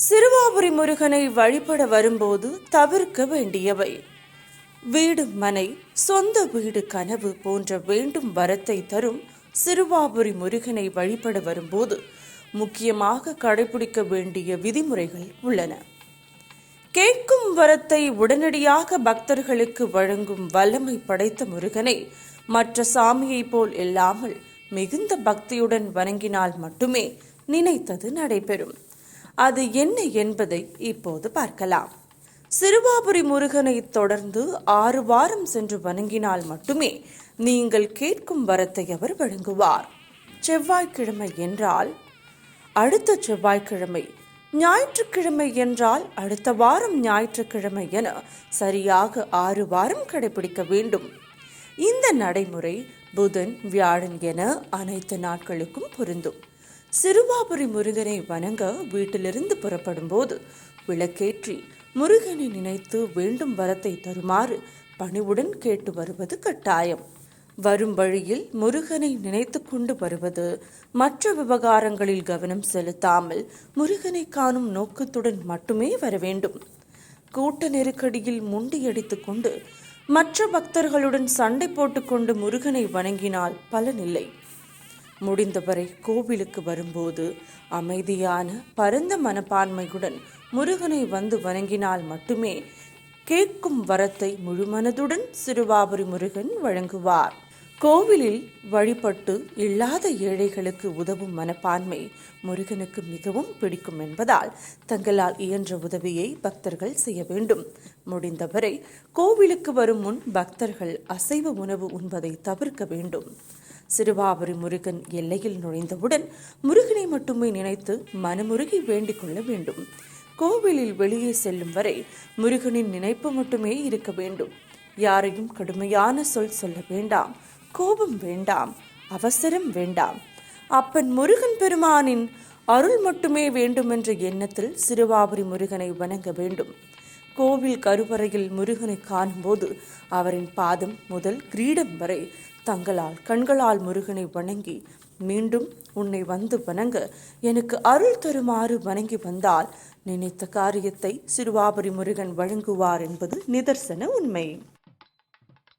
சிறுவாபுரி முருகனை வழிபட வரும்போது தவிர்க்க வேண்டியவை: வீடு, மனை, சொந்த வீடு, கனவு போன்ற வேண்டும் வரத்தை தரும் சிறுவாபுரி முருகனை வழிபட வரும்போது முக்கியமாக கடைபிடிக்க வேண்டிய விதிமுறைகள் உள்ளன. கேட்கும் வரத்தை உடனடியாக பக்தர்களுக்கு வழங்கும் வல்லமை படைத்த முருகனை மற்ற சாமியைப் போல் இல்லாமல் மிகுந்த பக்தியுடன் வணங்கினால் மட்டுமே நினைத்தது நடைபெறும். அது என்ன என்பதை இப்போது பார்க்கலாம். சிறுவாபுரி முருகனை தொடர்ந்து 6 வாரம் சென்று வணங்கினால் மட்டுமே நீங்கள் கேட்கும் வரத்தை அவர் வழங்குவார். செவ்வாய்க்கிழமை என்றால் அடுத்த செவ்வாய்க்கிழமை, ஞாயிற்றுக்கிழமை என்றால் அடுத்த வாரம் ஞாயிற்றுக்கிழமை என சரியாக 6 வாரம் கடைபிடிக்க வேண்டும். இந்த நடைமுறை புதன், வியாழன் என அனைத்து நாட்களுக்கும் பொருந்தும். சிறுவாபுரி முருகனை வணங்க வீட்டிலிருந்து புறப்படும் போது விளக்கேற்றி முருகனை நினைத்து வேண்டும் வரத்தை தருமாறு பணிவுடன் கேட்டு வருவது கட்டாயம். வரும் வழியில் முருகனை நினைத்து கொண்டு வருவது, மற்ற விவகாரங்களில் கவனம் செலுத்தாமல் முருகனை காணும் நோக்கத்துடன் மட்டுமே வர வேண்டும். கூட்ட நெருக்கடியில் முண்டியடித்துக் கொண்டு மற்ற பக்தர்களுடன் சண்டை போட்டுக்கொண்டு முருகனை வணங்கினால் பலனில்லை. முடிந்தவரை கோவிலுக்கு வரும்போது அமைதியான பரந்த மனப்பான்மையுடன் முருகனை வந்து வணங்கினால் மட்டுமே கேட்கும் வரத்தை முழுமனதுடன் சிறுவாபுரி முருகன் வழங்குவார். கோவிலில் வழிபட்டு இல்லாத ஏழைகளுக்கு உதவும் மனப்பான்மை முருகனுக்கு மிகவும் பிடிக்கும் என்பதால் தங்களால் இயன்ற உதவியை பக்தர்கள் செய்ய வேண்டும். முடிந்தவரை கோவிலுக்கு வரும் முன் பக்தர்கள் அசைவ உணவு உண்பதை தவிர்க்க வேண்டும். சிறுவாபுரி முருகன் எல்லையில் நுழைந்தவுடன் முருகனை மட்டுமே நினைத்து மனமுருகி வேண்டிக் கொள்ள வேண்டும். கோவிலில் வெளியே செல்லும் வரை முருகனின் நினைப்பு மட்டுமே இருக்க வேண்டும். யாரையும் கடுமையான சொல் சொல்ல வேண்டாம், கோபம் வேண்டாம், அவசரம் வேண்டாம். அப்பன் முருகன் பெருமானின் அருள் மட்டுமே வேண்டுமென்ற எண்ணத்தில் சிறுவாபுரி முருகனை வணங்க வேண்டும். கோவில் கருவறையில் முருகனை காணும்போது அவரின் பாதம் முதல் கிரீடம் வரை தங்களால் கண்களால் முருகனை வணங்கி மீண்டும் உன்னை வந்து வணங்க எனக்கு அருள் தருமாறு வணங்கி வந்தால் நினைத்த காரியத்தை சிறுவாபுரி முருகன் வழங்குவார் என்பது நிதர்சன உண்மை.